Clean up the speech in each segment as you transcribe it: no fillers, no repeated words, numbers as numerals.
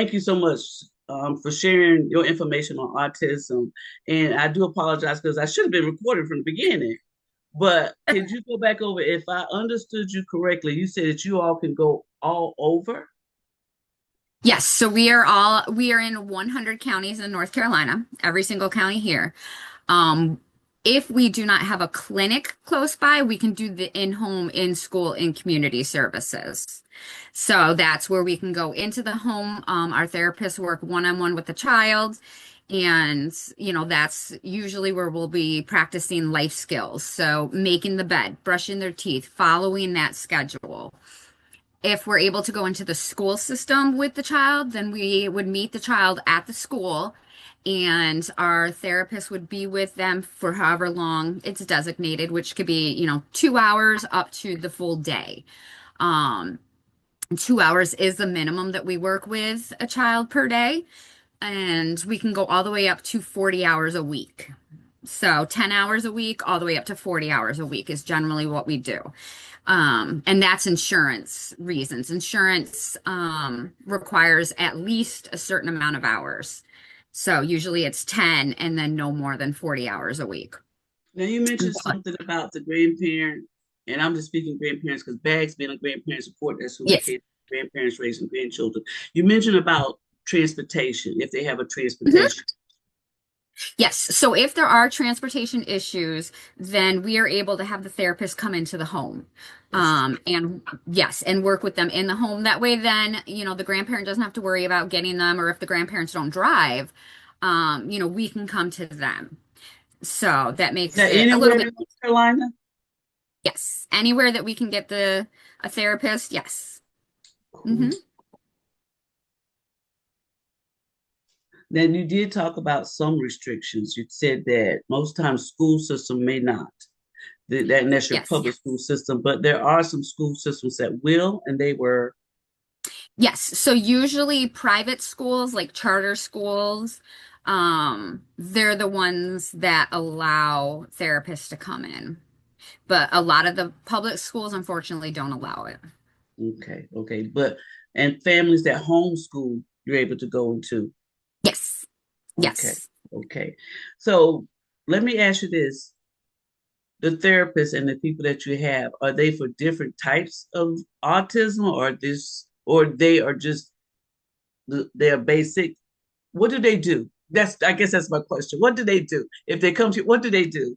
Thank you so much for sharing your information on autism. And I do apologize because I should have been recording from the beginning. But could you go back over? If I understood you correctly, you said that you all can go all over. Yes, so we are in 100 counties in North Carolina, every single county here. Um, if we do not have a clinic close by, we can do the in-home, in-school, in community services. So that's where we can go into the home. Our therapists work one-on-one with the child, and that's usually where we'll be practicing life skills. So making the bed, brushing their teeth, following that schedule. If we're able to go into the school system with the child, then we would meet the child at the school and our therapist would be with them for however long it's designated, which could be, 2 hours up to the full day. Um, 2 hours is the minimum that we work with a child per day, and we can go all the way up to 40 hours a week. So 10 hours a week, all the way up to 40 hours a week is generally what we do. And that's insurance reasons. Insurance requires at least a certain amount of hours. So usually it's 10 and then no more than 40 hours a week. Now you mentioned But something about the grandparent, and I'm just speaking grandparents because Bags being a grandparent support, that's who yes. located grandparents raising grandchildren. You mentioned about transportation, if they have a Mhm. transportation. Yes. So if there are transportation issues, then we are able to have the therapist come into the home. That's And yes, and work with them in the home. That way, then, the grandparent doesn't have to worry about getting them, or if the grandparents don't drive, we can come to them. So that is makes that it a little anywhere in bit, North Carolina? yes, anywhere that we can get a therapist, yes. Cool. hmm Then you did talk about some restrictions. You said that most times school system may not. And that's your Yes. public school system, but there are some school systems that will, and they were Yes. So usually private schools, like charter schools, they're the ones that allow therapists to come in. But a lot of the public schools, unfortunately, don't allow it. okay, okay. But and families that homeschool, you're able to go into. Yes. Okay, Yes. okay. So let me ask you this. The therapists and the people that you have, are they for different types of autism or they are just they are basic? What do they do? That's I guess that's my question. What do they do? If they come to you, what do they do?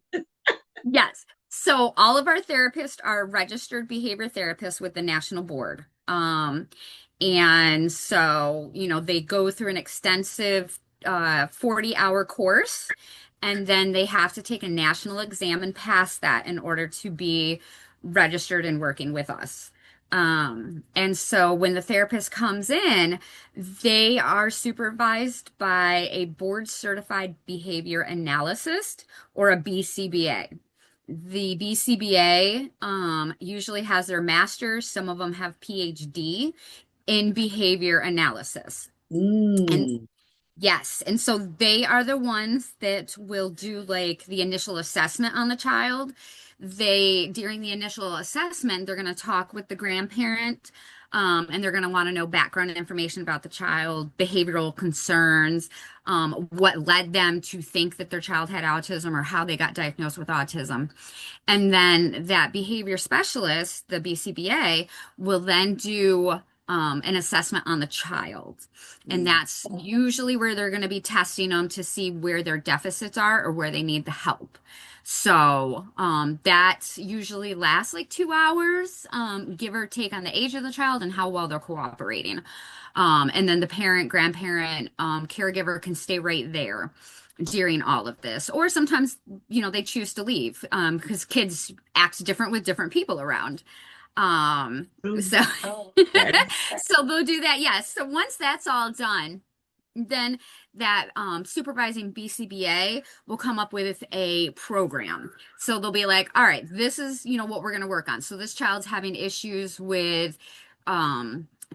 Yes. So all of our therapists are registered behavior therapists with the national board. And so, they go through an extensive 40-hour course, and then they have to take a national exam and pass that in order to be registered and working with us. And so when the therapist comes in, they are supervised by a board certified behavior analyst or a BCBA. The BCBA usually has their master's, some of them have PhD in behavior analysis. And Mm. yes, and so they are the ones that will do like the initial assessment on the child. During the initial assessment, they're going to talk with the grandparent, and they're going to want to know background information about the child, behavioral concerns, what led them to think that their child had autism or how they got diagnosed with autism. And then that behavior specialist, the BCBA, will then do an assessment on the child. And Mm. that's usually where they're going to be testing them to see where their deficits are or where they need the help. So that usually lasts like 2 hours, give or take on the age of the child and how well they're cooperating. And then the parent, grandparent, caregiver can stay right there during all of this. Or sometimes, they choose to leave because kids act different with different people around. True. So That is so they'll do that, yes. So once that's all done, then that supervising BCBA will come up with a program. So they'll be like, all right, this is, what we're going to work on. So this child's having issues with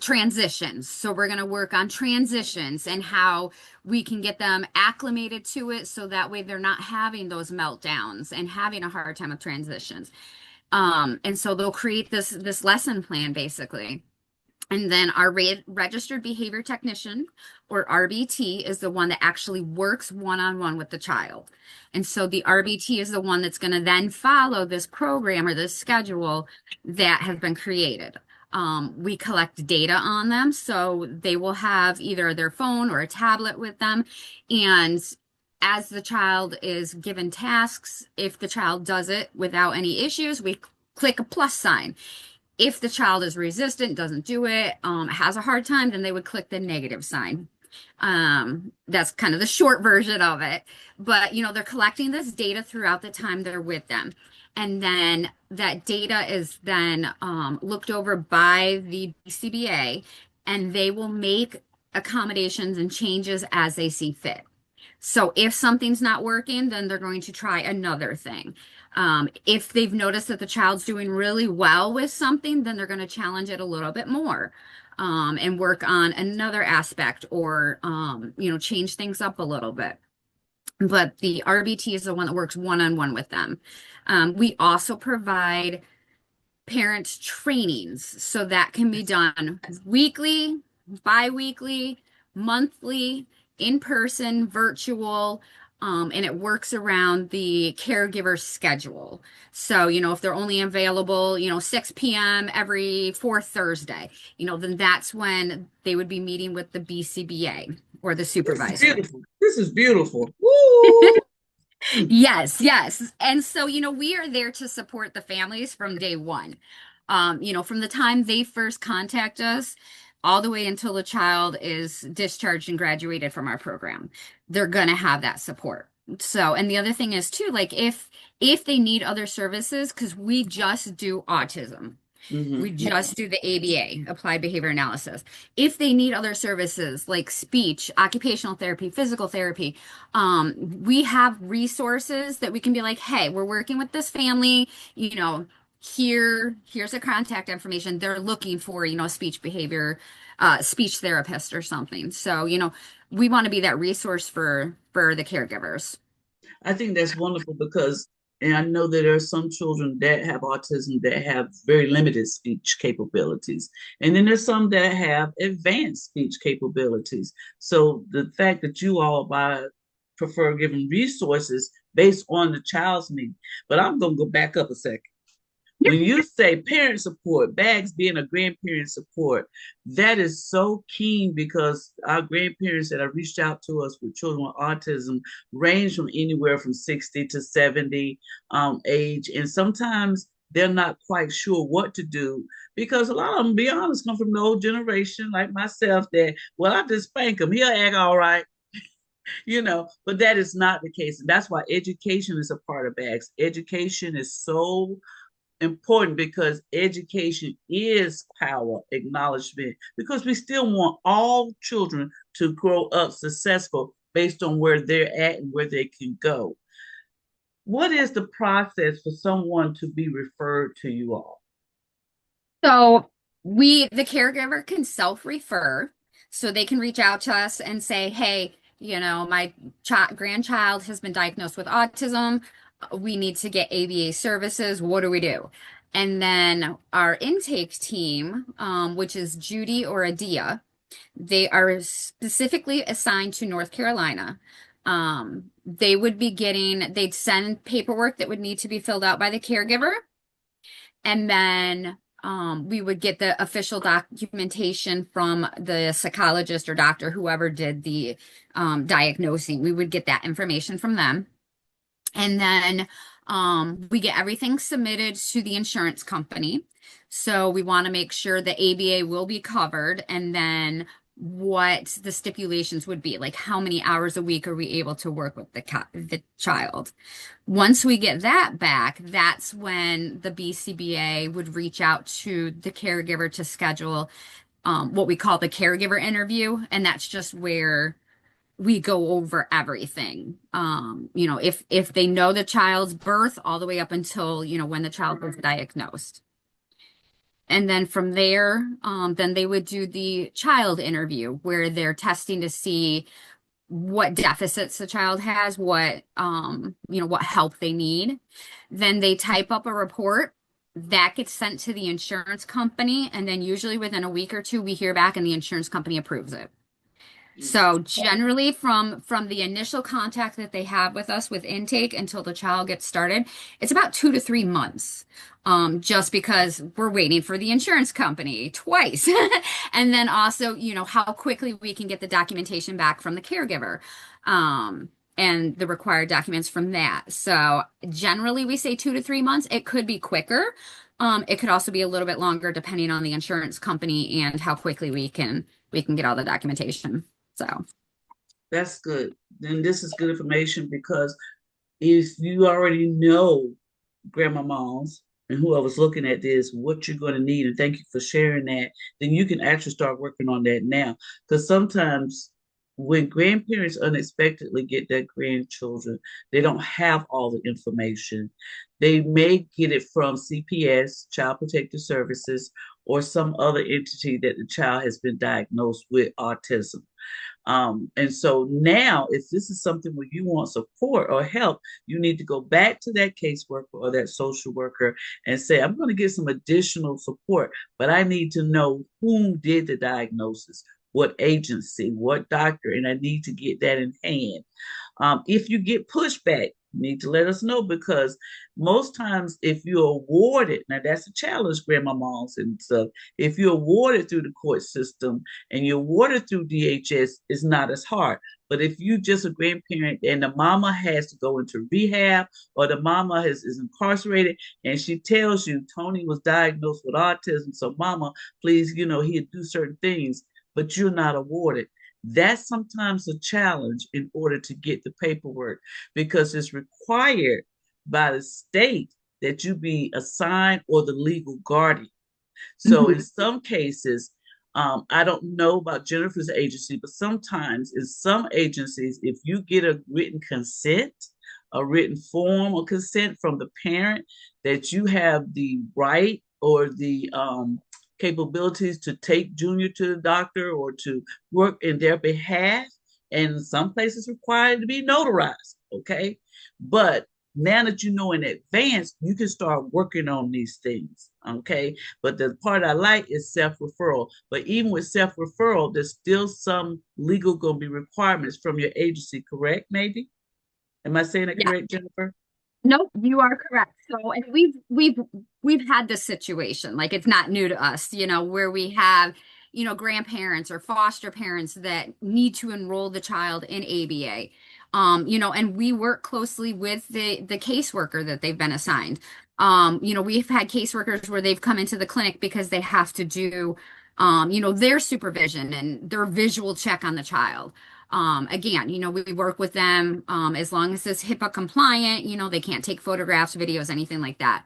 transitions. So we're going to work on transitions and how we can get them acclimated to it so that way they're not having those meltdowns and having a hard time with transitions. And so they'll create this lesson plan basically. And then our registered behavior technician, or RBT, is the one that actually works one-on-one with the child. And so the RBT is the one that's going to then follow this program or this schedule that has been created. We collect data on them, so they will have either their phone or a tablet with them. And as the child is given tasks, if the child does it without any issues, we click a plus sign. If the child is resistant, doesn't do it, has a hard time, then they would click the negative sign. That's kind of the short version of it. But, they're collecting this data throughout the time they're with them. And then that data is then looked over by the CBA, and they will make accommodations and changes as they see fit. So if something's not working, then they're going to try another thing. If they've noticed that the child's doing really well with something, then they're going to challenge it a little bit more, and work on another aspect, or, change things up a little bit. But the RBT is the one that works one-on-one with them. We also provide parent trainings. So that can be done weekly, bi-weekly, monthly, in person, virtual, and it works around the caregiver schedule. So, if they're only available, 6 p.m. every fourth Thursday, then that's when they would be meeting with the BCBA or the This is supervisor. beautiful. This is beautiful. Woo! Yes, yes. And so, we are there to support the families from day one. From the time they first contact us all the way until the child is discharged and graduated from our program. They're going to have that support. So, and the other thing is too, like if they need other services, because we just do autism. We Mm-hmm. just do the ABA, applied behavior analysis. If they need other services like speech, occupational therapy, physical therapy, we have resources that we can be like, hey, we're working with this family, here's a contact information. They're looking for, a speech behavior, speech therapist or something. So, we want to be that resource for the caregivers. I think that's wonderful because, and I know that there are some children that have autism that have very limited speech capabilities. And then there's some that have advanced speech capabilities. So the fact that you all prefer giving resources based on the child's need. But I'm going to go back up a second. When you say parent support, Bags being a grandparent support, that is so keen because our grandparents that have reached out to us with children with autism range from anywhere from 60 to 70 age. And sometimes they're not quite sure what to do because a lot of them, be honest, come from the old generation like myself that, well, I just spank him. He'll act all right. But that is not the case. And that's why education is a part of Bags. Education is so important because education is power acknowledgement because we still want all children to grow up successful based on where they're at and where they can go. What is the process for someone to be referred to you all? So the caregiver can self-refer, so they can reach out to us and say, hey, my grandchild has been diagnosed with autism. We need to get ABA services. What do we do? And then our intake team, which is Judy or Adia, they are specifically assigned to North Carolina. They'd send paperwork that would need to be filled out by the caregiver. And then we would get the official documentation from the psychologist or doctor, whoever did the diagnosing. We would get that information from them. And then we get everything submitted to the insurance company. So we want to make sure the ABA will be covered, and then what the stipulations would be, like how many hours a week are we able to work with the child. Once we get that back, that's when the BCBA would reach out to the caregiver to schedule what we call the caregiver interview. And that's just where we go over everything. If they know the child's birth all the way up until, when the child was diagnosed. And then from there, then they would do the child interview where they're testing to see what deficits the child has, what help they need. Then they type up a report that gets sent to the insurance company, and then usually within a week or two, we hear back and the insurance company approves it. So generally from the initial contact that they have with us with intake until the child gets started, it's about 2 to 3 months. Just because we're waiting for the insurance company twice. And then also, how quickly we can get the documentation back from the caregiver. And the required documents from that. So generally we say 2 to 3 months. It could be quicker. It could also be a little bit longer depending on the insurance company and how quickly we can get all the documentation. So, That's good. Then this is good information because if you already know grandma moms and whoever's looking at this, what you're going to need, and thank you for sharing that, then you can actually start working on that now. Because sometimes when grandparents unexpectedly get their grandchildren, they don't have all the information. They may get it from CPS, Child Protective Services, or some other entity that the child has been diagnosed with autism. And so now, if this is something where you want support or help, you need to go back to that caseworker or that social worker and say, I'm going to get some additional support, but I need to know whom did the diagnosis, what agency, what doctor, and I need to get that in hand. If you get pushback, you need to let us know because most times if you're awarded, now that's a challenge, grandma moms and stuff. If you're awarded through the court system and you're awarded through DHS, it's not as hard. But if you just a grandparent and the mama has to go into rehab or the mama is incarcerated and she tells you Tony was diagnosed with autism, so mama, please, he'd do certain things, but you're not awarded. That's sometimes a challenge in order to get the paperwork because it's required by the state that you be assigned or the legal guardian. So in mhm. some cases, I don't know about Jennifer's agency, but sometimes in some agencies, if you get a written consent, a written form of consent from the parent that you have the right or the capabilities to take Junior to the doctor or to work in their behalf, and some places require it to be notarized. Okay, but now that you know in advance, you can start working on these things. Okay. But the part I like is self-referral. But even with self-referral, there's still some legal gonna be requirements from your agency, correct? Maybe? Am I saying it Yeah. correct, Jennifer? Nope, you are correct. So, and we've had this situation, like it's not new to us, where we have, grandparents or foster parents that need to enroll the child in ABA. And we work closely with the caseworker that they've been assigned. We've had caseworkers where they've come into the clinic because they have to do, their supervision and their visual check on the child. Again, we work with them as long as it's HIPAA compliant, they can't take photographs, videos, anything like that.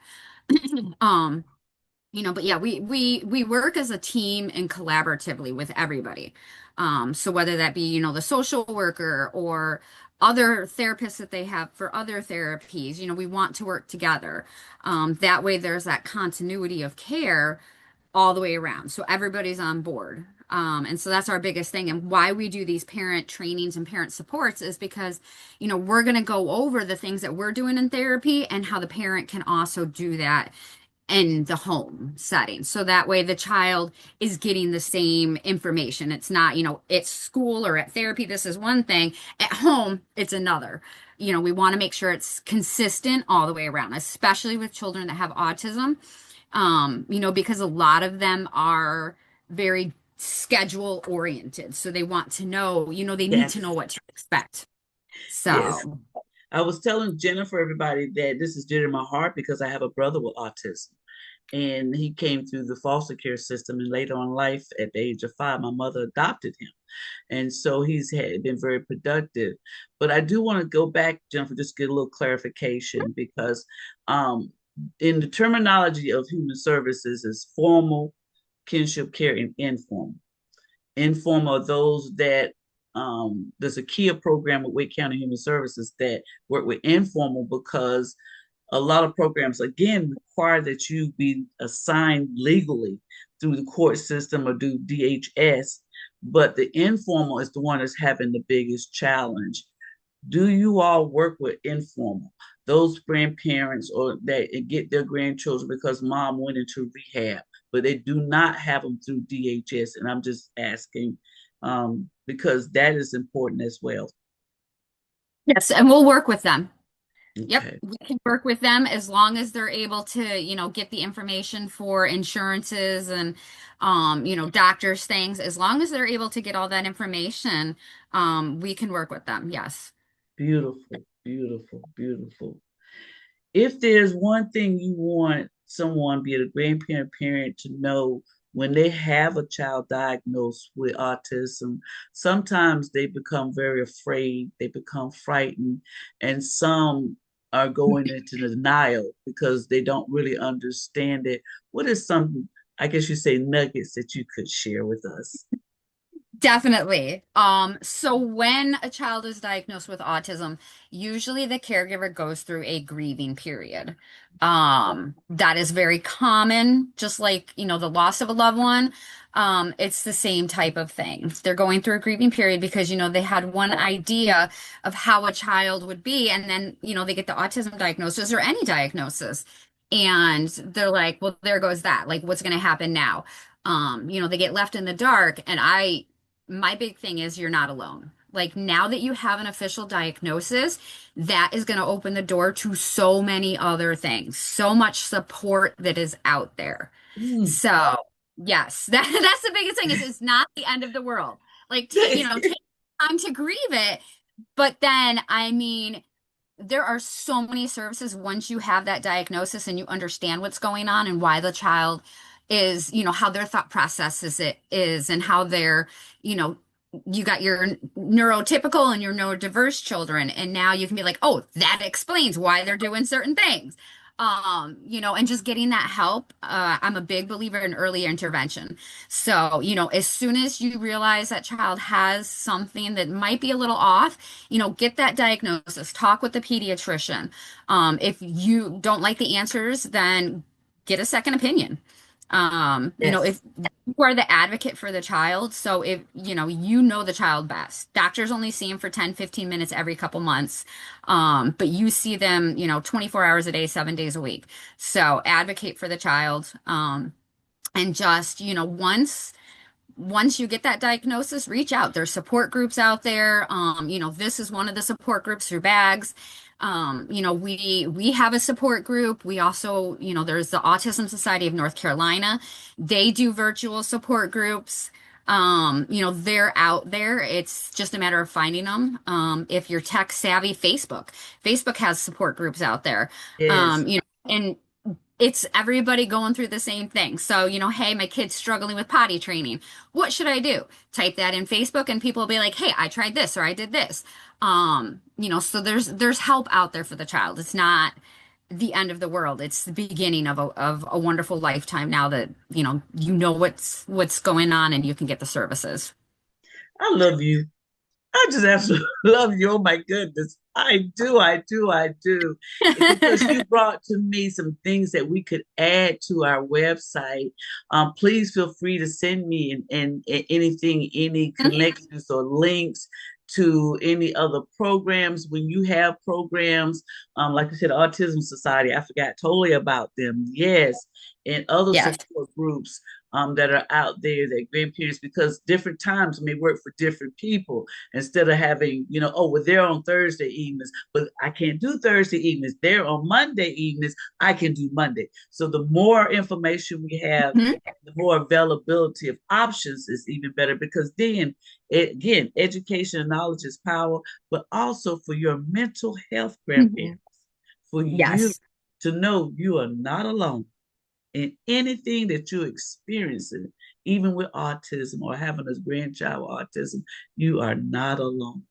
Um, but yeah, we work as a team and collaboratively with everybody. So whether that be, the social worker or other therapists that they have for other therapies, we want to work together. That way there's that continuity of care all the way around. So everybody's on board. And so that's our biggest thing. And why we do these parent trainings and parent supports is because, we're going to go over the things that we're doing in therapy and how the parent can also do that in the home setting. So that way the child is getting the same information. It's not, it's school or at therapy, this is one thing. At home, it's another. We want to make sure it's consistent all the way around, especially with children that have autism. Because a lot of them are very schedule oriented. So they want to know, they need to know Yes. what to expect. Yes. So, I was telling Jennifer, everybody, that this is dear to my heart because I have a brother with autism. And he came through the foster care system. And later on in life, at the age of 5, my mother adopted him. And so been very productive. But I do want to go back, Jennifer, just get a little clarification because um, in the terminology of human services is formal, kinship care, and informal. Informal are those that there's a KIA program with Wake County Human Services that work with informal because a lot of programs again require that you be assigned legally through the court system or do DHS, but the informal is the one that's having the biggest challenge. Do you all work with informal? those grandparents or that get their grandchildren because mom went into rehab, but they do not have them through DHS. And I'm just asking because that is important as well. Yes, and we'll work with them. Yep, Okay, we can work with them as long as they're able to, get the information for insurances and, doctors' things. As long as they're able to get all that information, we can work with them. Yes. beautiful, beautiful, beautiful. If there's one thing you want someone, be it a grandparent, parent, to know when they have a child diagnosed with autism, sometimes they become very afraid, they become frightened, and some are going into denial because they don't really understand it. What is some, I guess you say, nuggets that you could share with us? Definitely. So when a child is diagnosed with autism, usually the caregiver goes through a grieving period. That is very common, just like, the loss of a loved one. It's the same type of thing. They're going through a grieving period because, they had one idea of how a child would be, and then, they get the autism diagnosis or any diagnosis. And they're like, well, there goes that. Like, what's going to happen now? They get left in the dark, and my big thing is you're not alone. Like now that you have an official diagnosis, that is going to open the door to so many other things, so much support that is out there. Mm. So, yes, that's the biggest thing is it's not the end of the world. Like, take time to grieve it. But then, I mean, there are so many services once you have that diagnosis and you understand what's going on and why the child is, how their thought process is and how they're, you know, you got your neurotypical and your neurodiverse children, and now you can be like, oh, that explains why they're doing certain things. And just getting that help. I'm a big believer in early intervention. So, as soon as you realize that child has something that might be a little off, get that diagnosis, talk with the pediatrician. If you don't like the answers, then get a second opinion. Yes. If you are the advocate for the child, so if you know the child best. Doctors only see him for 10, 15 minutes every couple months. But you see them, 24 hours a day, 7 days a week. So advocate for the child. And just, once you get that diagnosis, reach out. There's support groups out there. This is one of the support groups through Bags. We have a support group. We also, there's the Autism Society of North Carolina. They do virtual support groups. They're out there. It's just a matter of finding them. If you're tech savvy, Facebook has support groups out there. Yes. And it's everybody going through the same thing. So, hey, my kid's struggling with potty training. What should I do? Type that in Facebook and people will be like, hey, I tried this or I did this. So there's help out there for the child. It's not the end of the world. It's the beginning of a wonderful lifetime now that, what's going on and you can get the services. I love you. I just absolutely love you. Oh my goodness. I do, I do, I do. Because you brought to me some things that we could add to our website. Please feel free to send me and anything, any connections or links to any other programs. When you have programs, like I said, Autism Society, I forgot totally about them. Yes. And other Yes. support groups that are out there that grandparents, because different times may work for different people instead of having, oh, well, they're on Thursday evenings, but I can't do Thursday evenings. They're on Monday evenings. I can do Monday. So the more information we have, Mhm. the more availability of options is even better because then, again, education and knowledge is power, but also for your mental health, grandparents, Mhm. for you Yes. to know you are not alone in anything that you're experiencing, even with autism or having a grandchild with autism, you are not alone.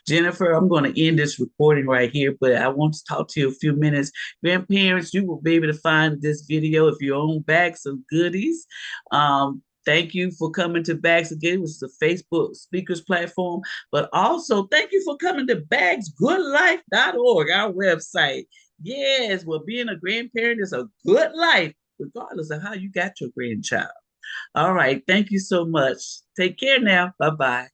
Jennifer, I'm going to end this recording right here, but I want to talk to you a few minutes. Grandparents, you will be able to find this video if you own Bags of Goodies. Thank you for coming to Bags of Goodies, which is a Facebook speakers platform, but also thank you for coming to bagsgoodlife.org, our website. Yes, well, being a grandparent is a good life, regardless of how you got your grandchild. All right. Thank you so much. Take care now. Bye bye.